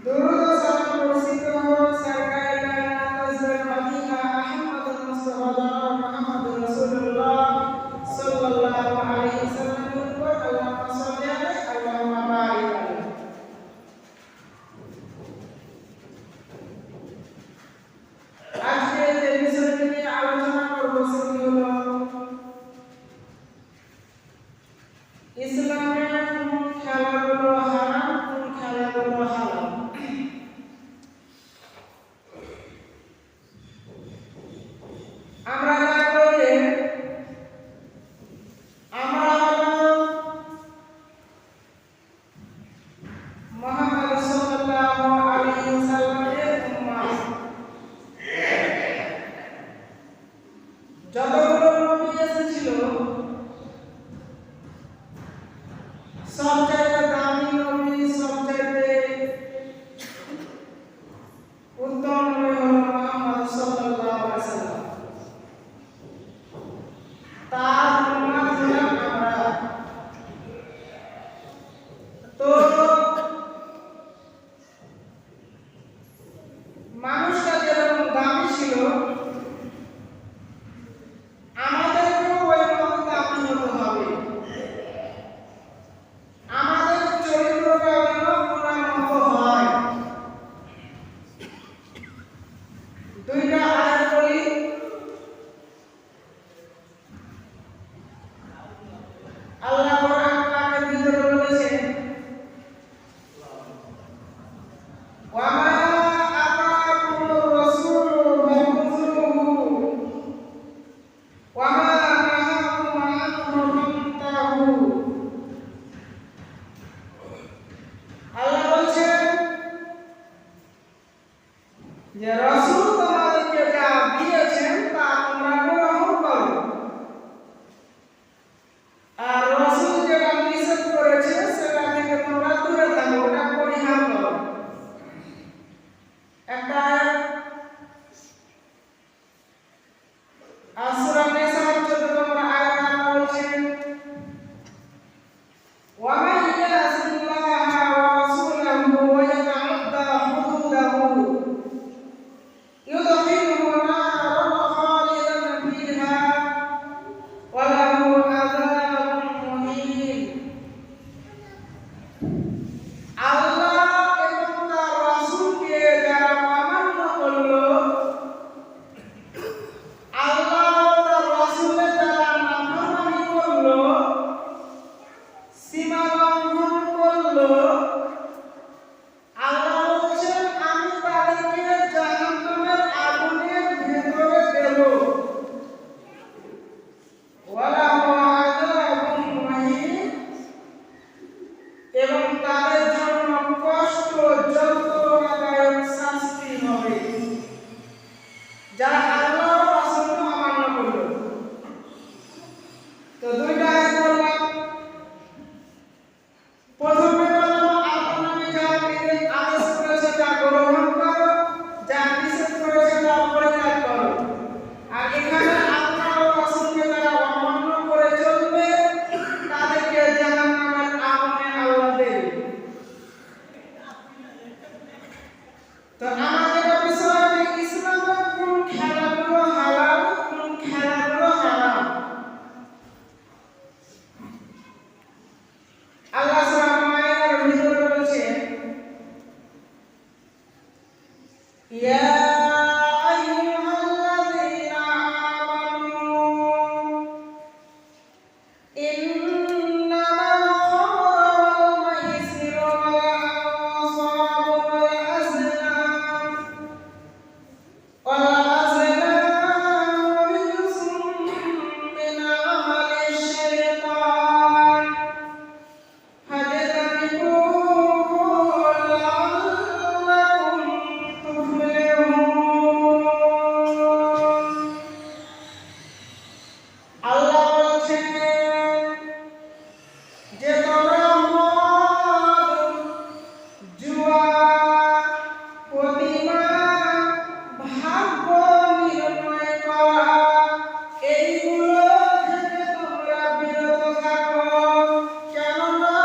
Dulu salam bersiko sargai dan atas bermadinah আমরা জানবো যে আমরা মুহাম্মদ সাল্লাল্লাহু আলাইহি ওয়াসাল্লামের উম্মত। যতগুলো নবী এসেছিল সবচাইতে দামি নবী, সবচাইতে উত্তম নবী হলো মুহাম্মদ সাল্লাল্লাহু আলাইহি ওয়াসাল্লাম। তার উম্মত হলাম আমরা। তো মানুষটা যেরকম দামি ছিল আমাদেরকেও ওই মতো দামি হতে হবে। আমাদের চরিত্রটা যেন ওনার মতো হয়। দুইটা আয়াত বলি। আল্লাহ কোরআন পাকের ভিতরে বলেছেন, ওয়ামা আতাকুমুর রাসূলু ফাখুযুহু ওয়ামা নাহাকুম আনহু ফান্তাহু। আল্লাহ বলছেন যে রাসূল তোমাদেরকে যা দিয়েছেন তা তোমরা গ্রহণ করো, আর রাসূল যেটা নিষেধ করেছে সেটা থেকে তোমরা দূরে থাকো, ওটা পরিহার করো। একটা সূরা নিসার 14 নম্বর আয়াত আল্লাহ বলছেন, ওয়া মান ইয়াসিল্লাহা ওয়া রাসূলাহু ওয়া ইয়াতাআদ্দা হুদুদাহু ইউদখিলহু নারান খালিদান ফিহা ওয়া লাহু আযাবুন মুহিন। আল্লাহ এবং তার রাসূলকে যারা অমান্য করলো, আল্লাহ ও তার রাসূলের যারা নাফরমানি করলো, সীমা লঙ্ঘন করলো, আল্লাহ বলছেন আমি তাদেরকে জাহান্নামের আগুনের ভেতরে দেব। ওয়ালাহু আযাবুন মুহিন, এবং তাদের জন্য কষ্ট যন্ত্রণাদায়ক শাস্তি হবে যারা আল্লাহ ও রাসূলকে অমান্য করলো। তো দুইটা আয়াত বললাম। প্রথমে বললাম আল্লাহ নবী যা আদেশ করেছে তা গ্রহণ করো, যা নিষেধ করেছে তা পরিত্যাগ করো। আর এখানে আল্লাহ ও রাসূলকে যারা অমান্য করে চলবে তাদেরকে জাহান্নামের আগুনে আল্লাহ দেবে। তো আমাদের বিষয় যে ইসলামের কোন খেলাগুলো হালাল, কোন খেলাগুলো হারাম। আল্লাহ সূরা মায়েদার ভিতরে বলেছেন, ইয়া আইয়ুহাল্লাযীনা আমানু ইন্নামাল খামরু ওয়াল মাইসিরু ওয়াল আনসাবু ওয়াল আযলামু রিজসুম মিন আমালিশ শাইতান ফাজতানিবুহু লাআল্লাকুম তুফলিহুন। আল্লাহ বলছেন যে তোমরা মদ, জুয়া, প্রতিমা, ভাগ্য নির্ণয় করা, এইগুলো থেকে তোমরা বিরত থাকো, কেননা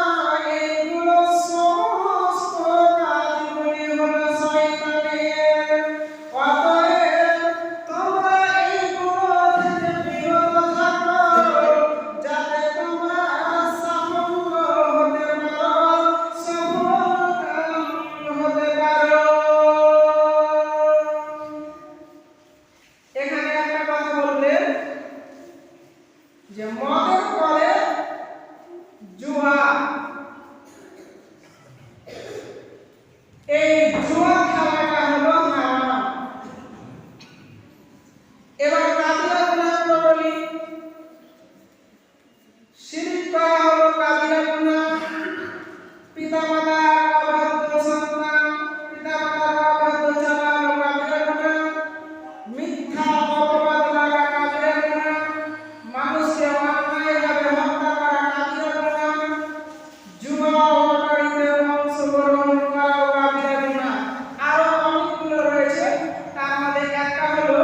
এইগুলো সমস্ত কাজগুলি হলো শয়তানের। অতএব তোমরা এইগুলো থেকে বিরত থাকো, যাতে তোমরা সাফল্য হতে পারো, সফলকাম হতে পারো। এখানে একটা কথা বললেন যে মদের পরে জুয়া, এই জুয়া খেলাটা হলো হারাম। এবার কাবিরা গুনাহগুলো বলি। শিরক করা হলো কাবিরা গুনাহ। পিতামাতার অবাধ্য সন্তান, পিতামাতার অবাধ্য চলা হলো কাবিরা গুনাহ। মিথ্যা অপবাদ লাগা কাবিরা গুনাহ। মানুষকে অন্যায়ভাবে হত্যা করা কাবিরা গুনাহ। জুয়া লটারিতে অংশগ্রহণ করা কাবিরা গুনাহ। আরো অনেকগুলো রয়েছে, তার মধ্যে একটা হলো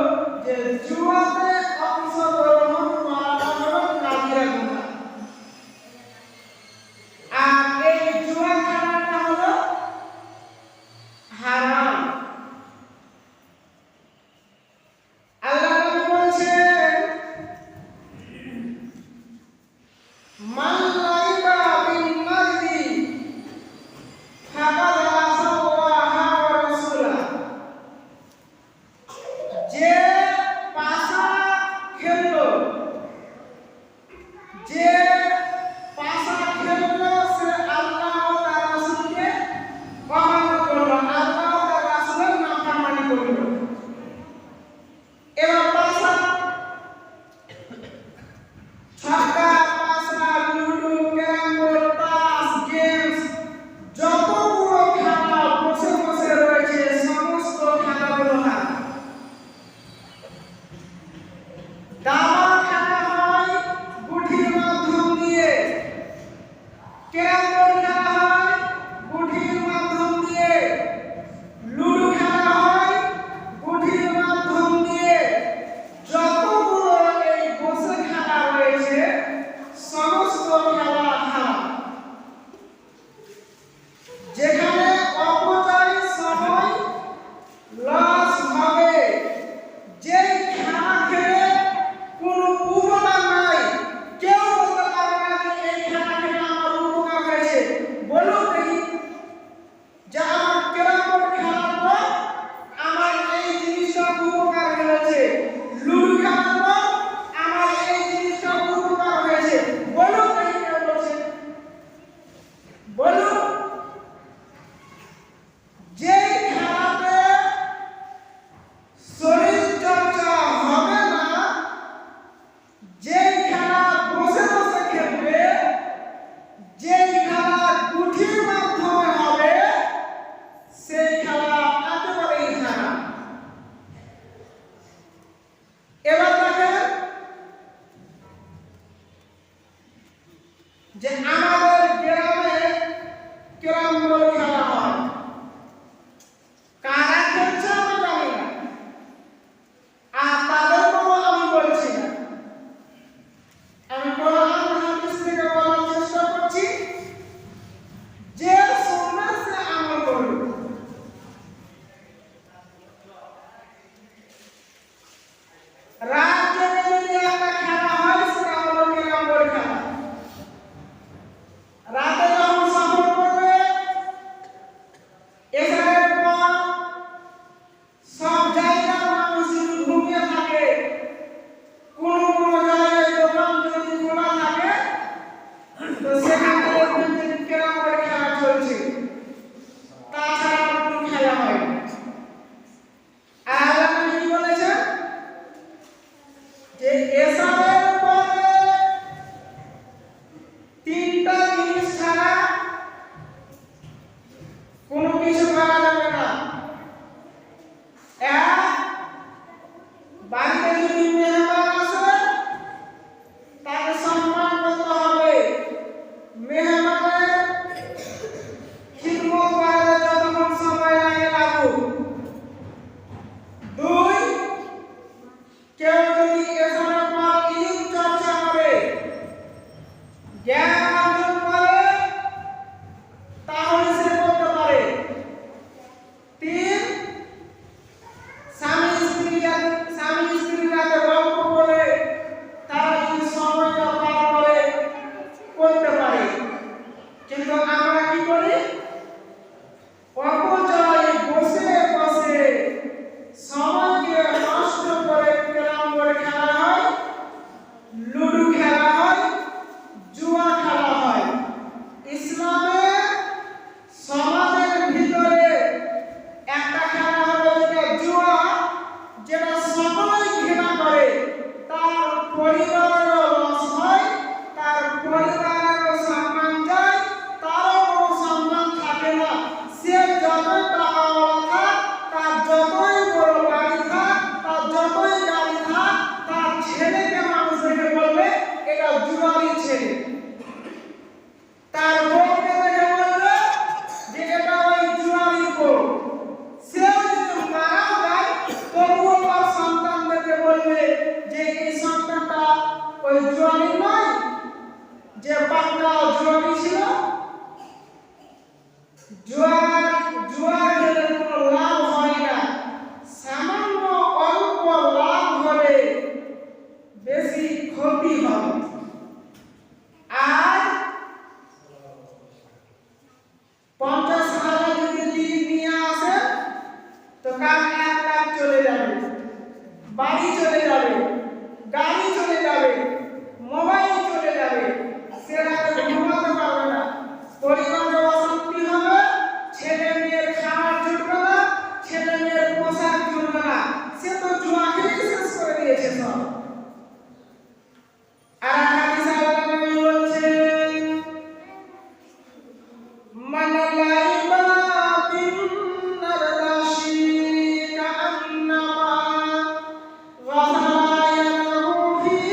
যে জুয়াতে অংশগ্রহণ করা হলো কাবিরা গুনাহ। আর এই জুয়া খেলাটা হলো হারাম। আল্লাহ নবী বলেছেন, মান লাইবা বিল মারদি ফাকাদ আসাল্লাহা ওয়া রাসূলা। যে পাশা খেললো, যে পাশা খেললো সে আল্লাহ ও তার রাসূলকে অমান্য করলো, আল্লাহ ও তার রাসূলের নাফরমানি করলো। এবার পাশা, ছক্কা, পাশা, লুডো, ক্যারাম বোর্ড, তাস, গেমস, যতগুলো খেলা বসে বসে রয়েছে সমস্ত খেলাগুলো হারাম। দাবা খেলা হয় গুঠির মাধ্যম দিয়ে, ক্যারাম বোর্ড খেলা হয় গুঠির মাধ্যম দিয়ে, লুডো খেলা হয় গুঠির মাধ্যম দিয়ে। যতগুলো এই বসে খেলা রয়েছে সমস্ত খেলা হারাম। যেখানে অপচয় সময় লস হবে, যে খেলা খেলে কোনো উপকার নাই, কেউ বলতে পারবে না যে এই খেলা খেলে আমার উপকার হয়েছে। বলুন দেখি যে আমার ক্যারাম বোর্ড খেলার পর আমার এই জিনিসটা উপকার হয়েছে, লুডো খেলার পর আমার এই জিনিসটা উপকার হয়েছে। বলুন দেখি কেউ বলছে? বলুন। যে খেলাতে শরীর চর্চা হবে না, যে খেলা বসে বসে খেলবে, যে খেলা গুঠির মাধ্যমে হবে, সেই খেলা একেবারেই হারাম। এবার দেখেন যে আমাদের গ্রামে ক্যারাম বোর্ড খেলা হয়, কারা খেলছে আমি জানি না, আর তাদেরকেও আমি বলছি না। আমি কোরআন হাদিস থেকে বলার চেষ্টা করছি, যে শুনবে সে আমল করবে। রাত জেগে যদি একটা খেলা হয় সেটা হলো ক্যারাম বোর্ড খেলা। রাতে যখন সফর করবে, এসারের পর সব জায়গার মানুষ যদি ঘুমিয়ে থাকে, কোনো কোনো জায়গায় দোকান যদি খোলা থাকে, তো সেখানে দেখবেন যে ক্যারাম বোর্ড খেলা চলছে, তাছাড়া আর কোনো খেলা হয় না। আর আল্লাহ নবী কি বলেছেন? জুয়ারি ছেলে। তার বউকে দেখে বলবে যে এটা ওই জুয়ারির বউ। সেও যদি মারা যায় তবুও তার সন্তানদেরকে বলবে যে এই সন্তানটা ওই জুয়ারি নয়, যে পাক্কা জুয়ারি ছিল। জুয়া খেলে কোনো লাভ হয় না, সামান্য অল্প লাভ হলে বেশি ক্ষতি হয়। আর 50,000 যদি লিজ নিয়ে আসে তো কার 1 লাখ চলে যাবে, বাড়ি চলে যাবে, গাড়ি চলে যাবে, মোবাইল চলে যাবে, সে রাতে ঘুমাতে পারবে না, পরিবারে অশান্তি হবে, ছেলে মেয়ের খাবার জুটবে না, ছেলে মেয়ের পোশাক জুটবে না। সে তো জুয়া খেলে শেষ করে দিয়েছে সব। আর হাদিস আল্লাহ নবী বলছেন, মান লাইবা বিন নারদাশি কান্নামা গাসালা ইয়াদাহু ফি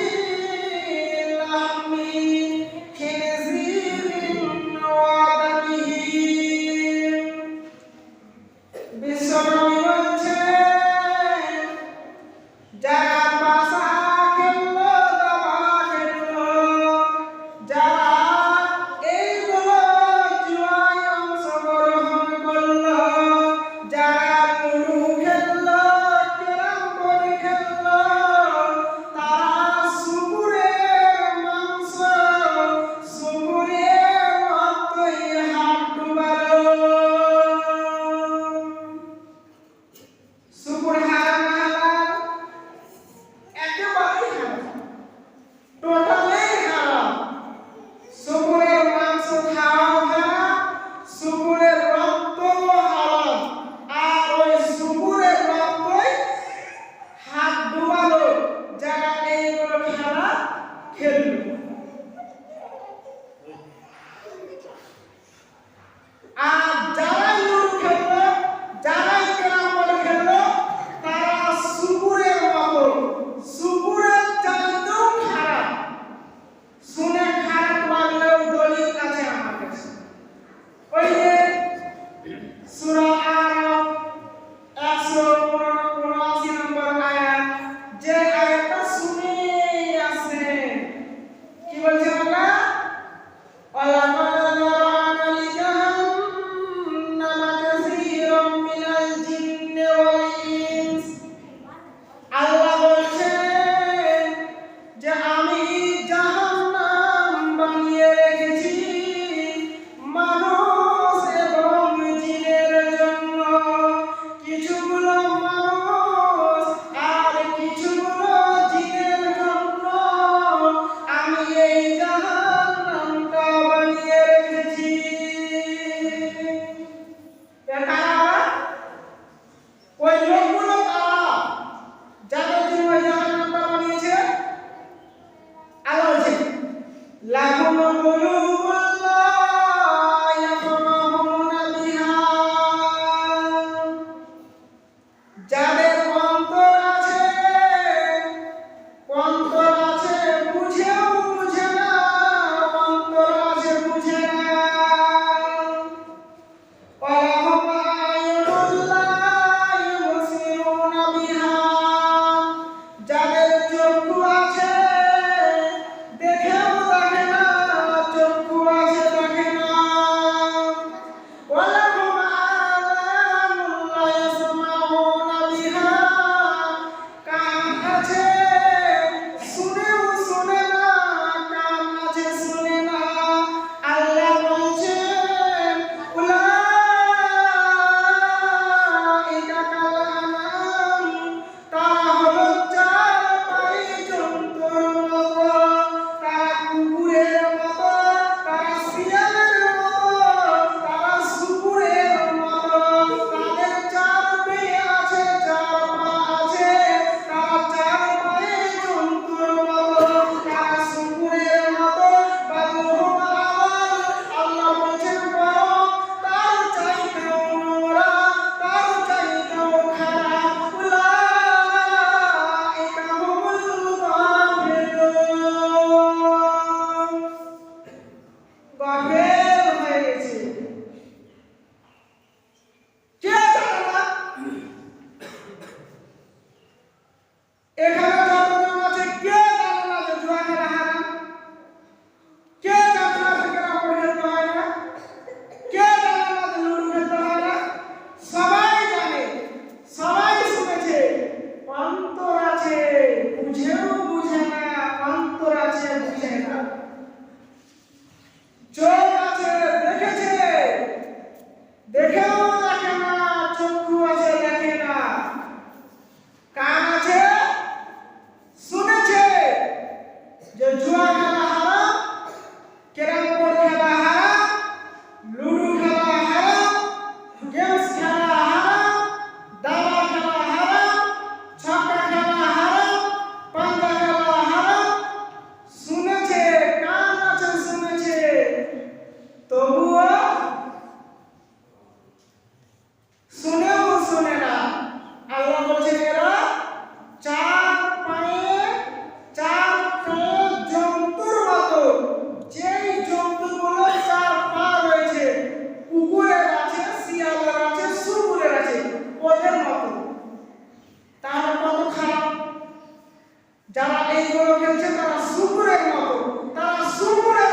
এইগুলো খেলছে তারা শুকুরের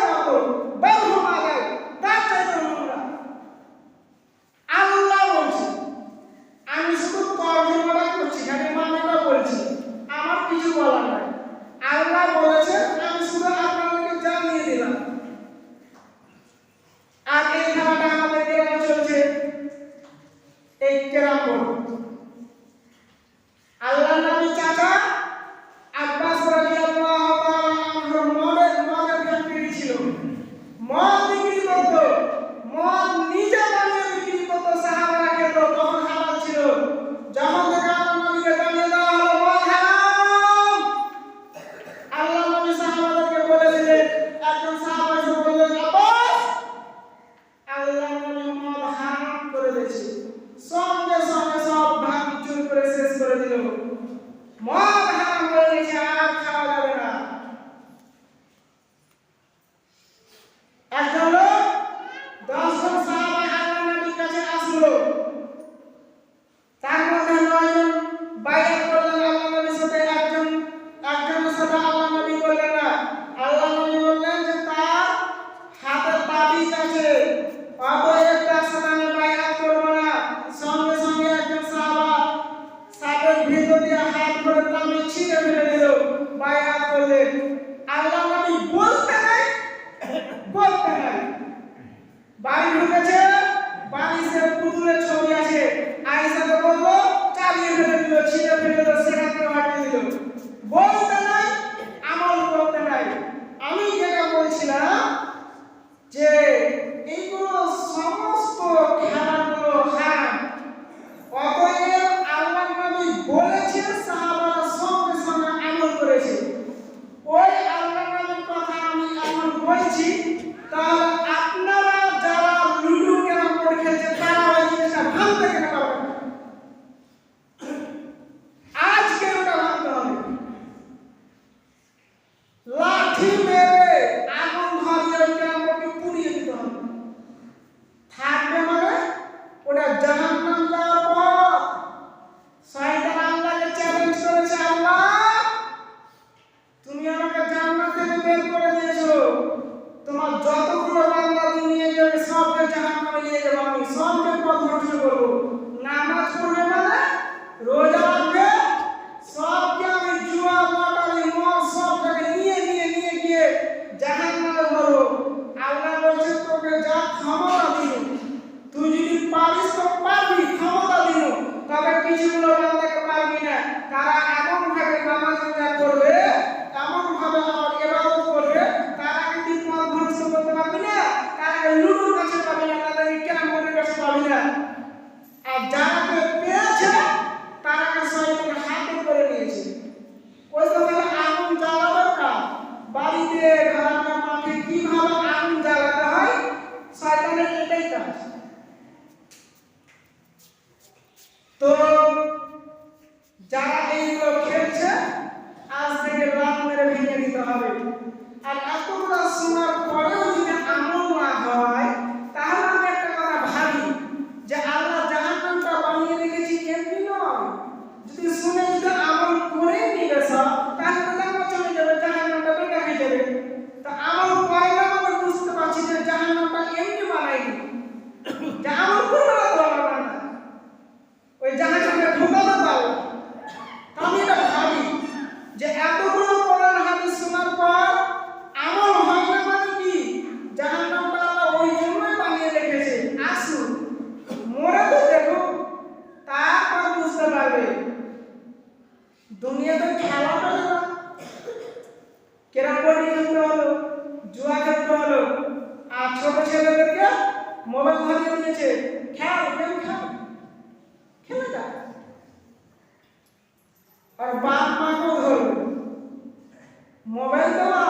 মতো, বের হওয়া যায় তার চাইতে নোংরা। আল্লাহ বলছে, আমি শুধু তর্জমাটা করছি, খালি মানেটা বলছি, আমার কিছু বলার নাই। আল্লাহ বলেছে, আমি শুধু আপনাদেরকে জানিয়ে দিলাম। আর এই খেলাটা আমাদের গ্রামে চলছে, এই ক্যারাম বোর্ড। আল্লাহ নবী চাচা আব্বাস রাদিয়াল্লাহু তাআলা আনহু মদের ফ্যাক্টরি ছিল, মদ বিক্রি করত, মদ নিজে বানিয়ে বিক্রি করত, সাহাবারা খেত, তখন হালাল ছিল। যখন থেকে আল্লাহ নবীকে জানিয়ে দেওয়া হলো মদ হারাম, আল্লাহ নবী সাহাবাদেরকে বলে দিলেন, একজন সাহাবা এসে বললেন, আব্বাস আল্লাহ নবী মদ হারাম করে দিয়েছে। সঙ্গে সঙ্গে সব ভাঙচুর করে শেষ করে দিল। মদ হারাম হয়ে গেছে, আর খাওয়া যাবে না। একজন লোক 10 জন সাহাবা আল্লাহ নবীর কাছে আসলো, তার মধ্যে 9 জন বায়াত করলেন আল্লাহ নবীর সাথে, একজনের সাথে আল্লাহ নবী বললেন না। আল্লাহ নবী বললেন যে তার হাতে তাবিজ আছে, অতএব তার সাথে আমি বায়াত করব না। সঙ্গে সঙ্গে একজন সাহাবা সাদের ভিতর দিয়ে হাত করে তাবিজ ছিঁড়ে ফেলে দিল, বায়াত করলেন। আল্লাহ নবী বলতে নাই, বাড়ি ঢুকেছে, বাড়িতে পুতুলের ছবি আছে, আয়েশাকে বললো চালিয়ে ফেলে দিল, ছিঁড়ে ফেলে দিল, সেখান থেকে হাঁটিয়ে দিল। বলতে নাই, আমল করতে নাই। আমি যেটা বলছিলাম যে এইগুলো সমস্ত খেলাগুলো হারাম, অতএব আল্লাহ নবী বলেছেন, সাহাবারা সঙ্গে সঙ্গে আমল করেছে। ওই আল্লাহ নবীর কথা আমি এখন বলছি, তাহলে আপনারা যারা লুডু ক্যারাম বোর্ড খেলছে তারা ওই জিনিসটা ভাঙতে কেন পারবেন না? আজকে ওটা ভাঙতে হবে। লাঠি মেরে আগুন ধরিয়ে ওই ক্যারাম বোর্ডকে পুড়িয়ে দিতে হবে। থাকবে মানে ওটা জাহান্নাম যাওয়ার পথ। শয়তান আল্লাহকে চ্যালেঞ্জ করেছে, আল্লাহ তুমি আমাকে জান্নাত থেকে বের করে দিয়েছো, তোমার যতগুলো বান্দা নিয়ে যাবে সবকে জাহান্নামে নিয়ে যাবো, আমি সবকে পথ ধ্বংস করবো। নামাজ পড়বে মানে, রোজা রাখবে, সবকে আমি জুয়া লটারি মদ সবটাকে নিয়ে গিয়ে জাহান্নামে ভরবো। আল্লাহ বলছে তোকে যা ক্ষমতা দিন, তুই যদি পারিস তো পারবি, ক্ষমতা দিন, তবে কিছুগুলো বান্দাকে পারবি না। তারা এমন ভাবে নামাজ রোজা করবে, এমন ভাবে আমার ইবাদত করবে, তারা কিন্তু পথ ধ্বংস করতে পারবি না, তারা লুডুর কাছে পাবি না, তাদের ক্যারাম বোর্ডের কাছে পাবি না। আর যারাকে পেয়েছে তারাকে শয়তান হাতে করে নিয়েছে। ওই কথা আগুন জ্বালাবার কাজ, বাড়িতে ঘরে মাঠে কিভাবে আগুন জ্বালাতে হয়, শয়তানের এটাই কাজ। তো যারা এইগুলো খেলছে, আজ থেকে রাত মেরে ভেঙে দিতে হবে। আর এতগুলো শোনার পরেও যদি আমল না হয়, তাহলে আমি একটা কথা ভাবি যে আল্লাহ জাহান্নামটা বানিয়ে রেখেছি এমনি নয়। যদি শুনে যদি আমল করে নিবে সব, তাহলে তো জান্নাত চলে যাবে, জাহান্নামটা বেকার হয়ে যাবে। তা আমল করে না মানে বুঝতে পারছি যে জাহান্নামটা এমনি বানাইনি, যে আমল করবে না তো আমার না, ওই জাহান্নামে ঢোকাতে পারবে। আমি এটা ভাবি যে এতগুলো কোরআন হাদিস শোনার পর আমল হয় না মানে কি, জাহান্নামটা আল্লাহ ওই জন্যই বানিয়ে রেখেছে। আসুন মরে তো দেখো, তারপর বুঝতে পারবে। দুনিয়াতে খেলা পেলে না, ক্যারাম বোর্ড খেলতে হলো, জুয়া খেলতে হলো, আর ছোট ছেলেদেরকে মোবাইল ধরিয়ে দিয়েছে, খেল গেম খেল, খেলে যা। আর বাপ মাকেও ধরবে, মোবাইল দেওয়া,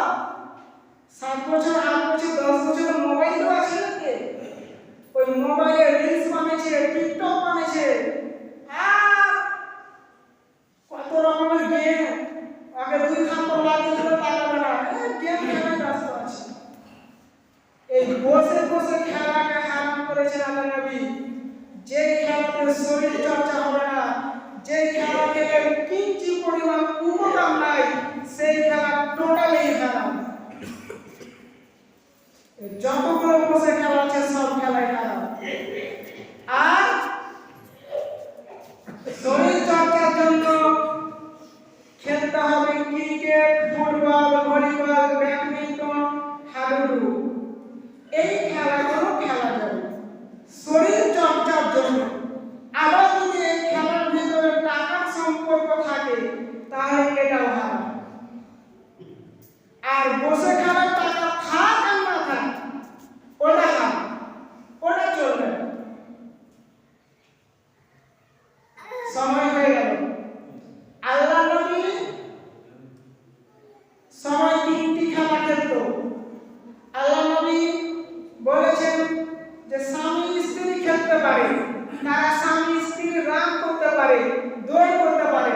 7 বছর 8 বছর 10 বছরের মোবাইল দেওয়া ছেলেকে, ওই মোবাইলে রিলস বানিয়েছে, টিকটক বানিয়েছে, আর কত রকমের গেম। আগে 2 থাপ্পড় লাগিয়ে দিলে তাকাবে না, গেম খেলে ব্যস্ত আছে। এই বসে বসে খেলাকে হারাম করেছেন আল্লাহ নবী। যে খেলাতে শরীর চর্চা হবে না, যে খেলা খেলে কিঞ্চিত পরিমাণ উপকার নাই, সেই যতগুলো বসে খেলা আছে সব খেলাই খারাপ। আর শরীর চর্চার জন্য খেলতে হবে ক্রিকেট, ফুটবল, ভলিবল, ব্যাডমিন্টন, হাডুডু। এই খেলাগুলো খেলা যাবে শরীর চর্চার জন্য। আবার যদি এই খেলার ভিতরে টাকার সম্পর্ক থাকে তাহলে এটাও হারাম। আর বসে খেলার টাকা থাক আর না থাক ওটা হারাম, ওটা চলবে না। সময় হয়ে গেল। আল্লাহ নবী সময় 3টি খেলা খেলত। আল্লাহ নবী বলেছেন যে স্বামী স্ত্রী খেলতে পারে, তারা স্বামী স্ত্রী রান করতে পারে, দৌড় করতে পারে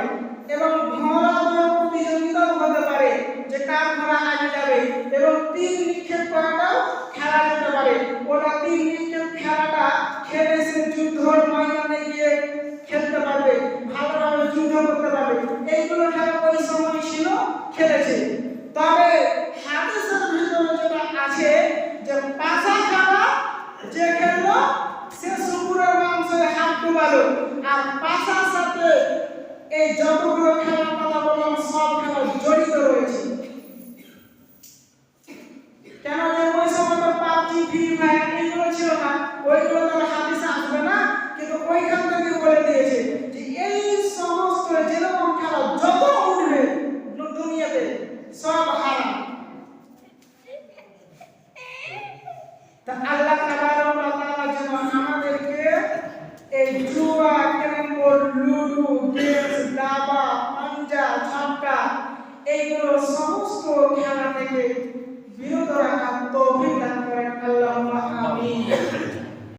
এবং ঘোড়া দৌড় প্রতিযোগিতাও হতে পারে যে কার ঘোড়া আগে যাবে, এবং তীর নিক্ষেপ করাটাও খেলা যেতে পারে। ওটা তীর নিক্ষেপ খেলাটা খেলে সে যুদ্ধর ময়দানে গিয়ে খেলতে পারবে, ভালোভাবে যুদ্ধ করতে পারবে। এইগুলো খেলা ওই সময় ছিল, খেলেছে। তবে হাদিসের ভিতরে যেটা আছে যে পাশা খেলা যে খেললো সে শুকুরের মাংসে হাত ডুবালো। আর পাশার সাথে এই যতগুলো খেলার কথা বললাম সব খেলা জড়িত রয়েছে। কেন যে ওই সময় তো পাবজি, ফ্রি ফায়ার এইগুলো ছিল না, ওইগুলো তো হাদিসে আসবে না, কিন্তু ওইখান থেকে বলে দিয়েছে যে এই সমস্ত যেরকম খেলা যত উঠবে দুনিয়াতে সব হারাম। তা আল্লাহ তাবারক ওয়া তাআলা যেন আমাদেরকে এই জুয়া, ক্যারম বোর্ড, লুডো, গেমস, দাবা, পাঞ্জা, ছক্কা এইগুলো সব